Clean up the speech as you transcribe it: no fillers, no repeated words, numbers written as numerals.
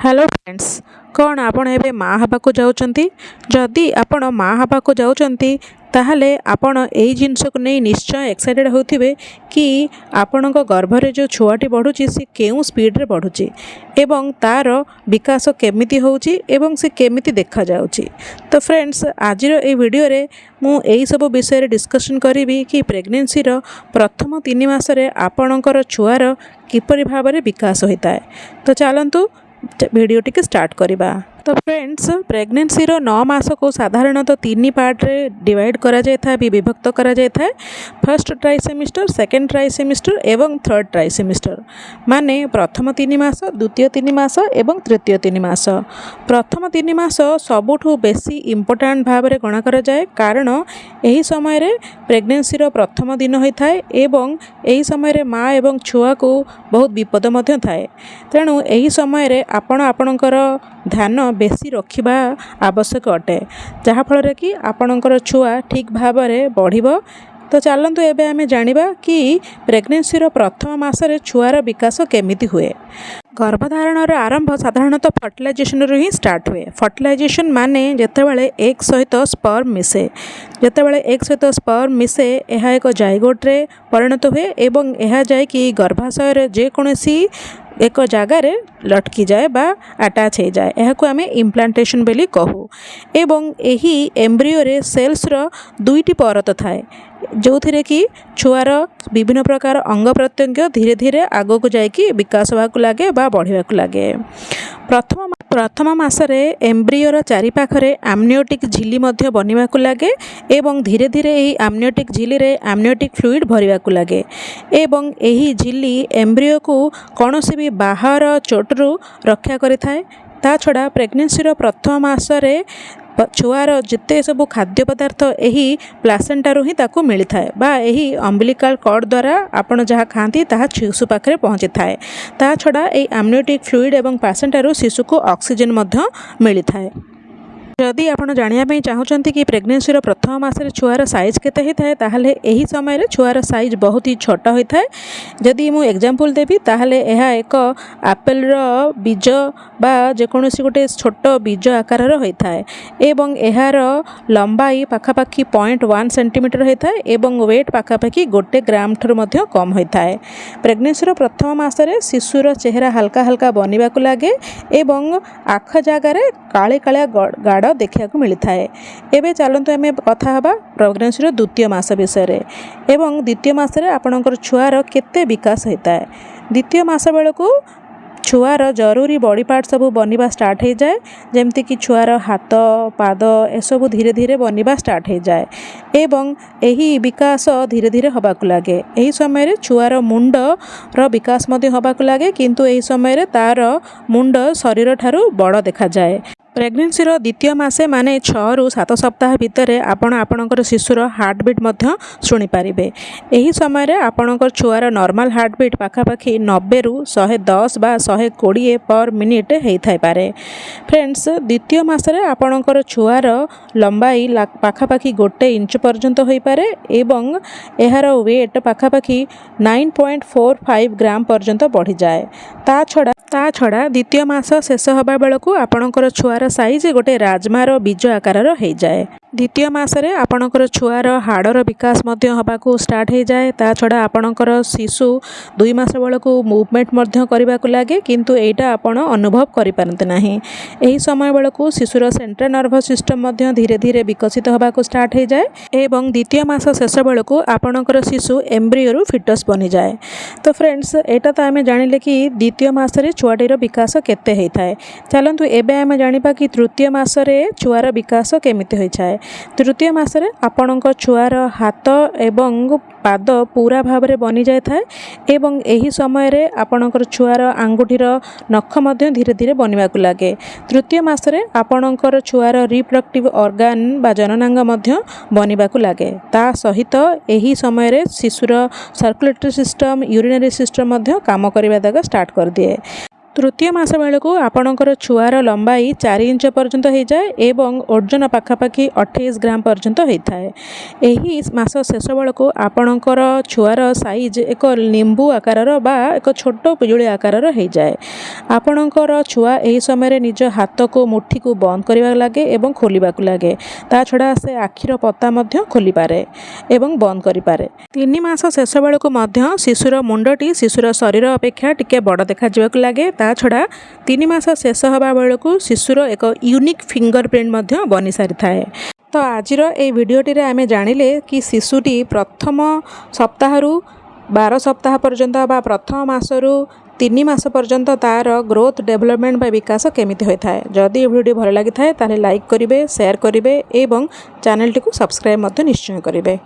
Hello friends कौन आपण एबे माँ हबाकू जाउचंती जदि आपण माँ हबाकू जाउचंती ताहले आपण एई जिनस को नहीं निश्चय एक्साइटेड होथिबे कि आपणक गर्भरे जो छुआटी बढ़ुची से केउ स्पीड रे बढ़ुची एवं तार विकास केमिति होउची एवं से केमिति देखा जाउची। तो फ्रेंड्स आज ए वीडियो रे मु एई सब विषय रे डिस्कशन करिवि कि प्रेग्नेंसी रो प्रथम 3 मास रे आपणकर छुआर किपरि भाबरे विकास होइताय। तो चलंतु वीडियो टी स्टार्ट करिबा। तो फ्रेंड्स प्रेग्नेंसी रो 9 मास को साधारणतः 3 पार्ट रे डिवाइड करा जाय था विभक्त करा जाय था। फर्स्ट ट्राइसेमिस्टर, सेकेंड ट्राइसेमिस्टर एवं थर्ड ट्राइसेमिस्टर माने प्रथम 3 मास, द्वितीय 3 मास एवं तृतीय 3 मास। प्रथम 3 मास सबुठु बेसी इंपोर्टेंट भाव रे गणना करा जाय कारण एही समय रे प्रेग्नेंसी रो प्रथम दिन होई थाए एवं एही समय रे माँ एवं छुआ को बहुत विपद मध्य थाए। तेणु एही समय रे आपण आपणकर ध्यान बेसी रखिबा आवश्यक अटे जहाँफल कि आपणकर छुआ ठीक भाव में बढ़िबो। तो चलतु एबे आमे जानिबा कि प्रेग्नेंसी रो प्रथम मासरे छुआर विकास केमिति हुए। गर्भधारण आरंभ साधारणतः फर्टिलाइजेशन रू ही स्टार्ट हुए। फर्टिलाइजेशन माने जेतेबेले एक सहित स्पर्म मिसे, जेतेबेले एक सहित स्पर्म मिसे यह एक जाइगोट रे परिणत हुए एवं यह जाए कि गर्भाशय रे जे कोनोसी एक जगार लटकी जाए बा अटैच हो जाए यह को आम इम्प्लांटेशन बोली कहू। एवं यही एम्ब्रियो रे सेल्स रो 2टी परत थाए जो थिरे कि छुआर विभिन्न प्रकार अंग प्रत्यंग धीरे धीरे आगो को जाए विकास होगा लगे बा बढ़िया लगे। प्रथम मासरे एम्ब्रियोर चारिपाखरे आमनियोटिक झिली मध्य बनिबाकू लागे एवं धीरे धीरे यही आमनियोटिक झिली रे आमनियोटिक फ्लूइड भरिबाकू लागे एवं यही झिली एम्ब्रियो को कौनसी भी बाहर चोटरू रक्षा करिथाए। ता छड़ा प्रेग्नेंसी रो प्रथम मासरे छुआर जिते सब खाद्य पदार्थ यही प्लासेंटारू ही ताकू मिली थाए बा यही अम्बिलिकल कॉर्ड द्वारा आपण जहाँ खाती ताहा शिशु पाखे पहुँची थाए। ता छड़ा यही आमनियोटिक फ्लूइड एवं प्लासेंटारू शिशु को ऑक्सीजन मध्य मिली थाए। जदि आप जानापी चाहते कि प्रेग्नेंसी रो प्रथम मासरे छुआर साइज केते होता है ताहले एही समय रे छुआर साइज बहुत ही छोटा होता है। जदि मु एग्जांपल देबी ताहले यह एक आपेल रो बीज बा जेकोसी गोटे छोट बीज आकार होता है एवं यार लंबाई पाखापाखि 0.1 सेंटीमीटर होता है एवं वेट पाखापाखि 1 ग्राम ठुर मध्य कम होता है। प्रेग्नेंसी रो प्रथम मासरे शिशुर चेहरा हल्का हल्का बनिबाकू लागे एवं आख जगार काले काले गाढ़ देखा मिलता है। एबे चलतु आम कथा हबा प्रेग्नेंसी रो द्वितीय मास विषय एवं द्वितीय मासरे आपणकर छुआर केते विकास होता है। द्वितीय मास बेलू छुआर जरूरी बॉडी पार्ट सब बनिबा स्टार्ट हो जाए जमती कि छुआर हाथ पाद एसबू धीरे धीरे बनिबा स्टार्ट हो जाए एवं यही विकास धीरे धीरे होबाकू लागे। यही समय रे छुआर मुंड रो विकास मध्य होबाकू लागे किंतु यही समय रे तार मुंड शरीर ठारू बड़ देखा जाए। प्रेग्नेंसी रो द्वितीय मासे माने 6 ରୁ 7 सप्ताह भितर आपणकर शिशुर हार्टबिट मध्य शुणी पारिबे। एही समय रे आपणकर छुआर नॉर्मल हार्टबिट पाखापाखि 90 ରୁ 110 बा 120 पर मिनिट हेई थाई पारे। फ्रेंड्स द्वितीय मासरे आपणकर छुआर लंबाई पाखापाखि 1 इंच पर्यंत होई पारे एवं एहार वेट पाखापाखि 9.45 ग्राम पर्यंत बढ़ी जाए। ता छड़ा द्वितीय मास शेष हबा बेलकू आपणकर छुआर साइज गोटे राजमार बीज आकार हो जाए। द्वितीय मासरे आपणकर छुआर हाड़र विकास मध्य होबाकू स्टार्ट हो जाए। ता छड़ा आपणकर शिशु 2 मास बेलकू मूवमेंट मध्य करबाकू लागे किंतु एटा आपण अनुभव करि पारंते नाही। एही समय बेलकू शिशुर सेंट्रल नर्वस सिस्टम मध्य धीरे धीरे विकसित होबाकू स्टार्ट हो जाए एवं द्वितीय मास शेष बेलकू आपणकर शिशु एम्ब्रियोरु फिटस बनी जाए। तो फ्रेंड्स एटा तो आमे जानिले कि द्वितीय मासरे छुआटीर विकास केते होइथाय। चलंतु एबे आमे जानिबा कि तृतीय मासरे छुआर विकास केमिति होई छाए। तृतीय मासरे आपणक छुआर हाथ एवं पाद पूरा भाव में बनी जाए था एवं यही समय रे आपणकर छुआर आंगुठीर नख मध्य धीरे धीरे बनवाक लगे। तृतीय मासरे आपणकर छुआर रिप्रोडक्टिव ऑर्गन बा जननांग मध्य बनवाक लगे। ता सहित यही समय रे शिशुर सर्कुलेटरी सिस्टम यूरिनरी सिस्टम मध्य काम करबा दागा स्टार्ट कर दिए। तृतीय मास बेलू आपणकर छुआर लंबाई 4 इंच पर्यंत हो जाए एवं ओजन पाखापाखि 28 ग्राम पर्यंत होता है। यही मास शेष बेलू आपणकर छुआर साइज एक नींबू आकार बा एक छोट पिजुली आकार हो जाए। आपणकर छुआ यही समय निज हाथ को मुठी को बंद करने लगे एवं खोलने लगे। ता छड़ा से आखिर पता खोली पारे एवं बंद करि पारे। 3 मास शेष बेलू शिशुर मुंडटी शिशुर शरीर अपेक्षा टिके बड़ देखा लगे। ता छड़ा 3 मास शेष हवा बेलू शिशुर एक यूनिक फिंगरप्रिंट बनी सारी थाए। तो आजिर ए वीडियोटी आमे जानिले कि शिशुटी प्रथम सप्ताह 12 सप्ताह पर्यंत बा प्रथम मासरू 3 मास पर्यंत तार ग्रोथ डेवलपमेंट बा विकास केमिति होता है। जदि वीडियो भल लगी थाए ताले लाइक करिवे, शेयर करिवे एवं चैनल टी को सब्सक्राइब निश्चय करिवे।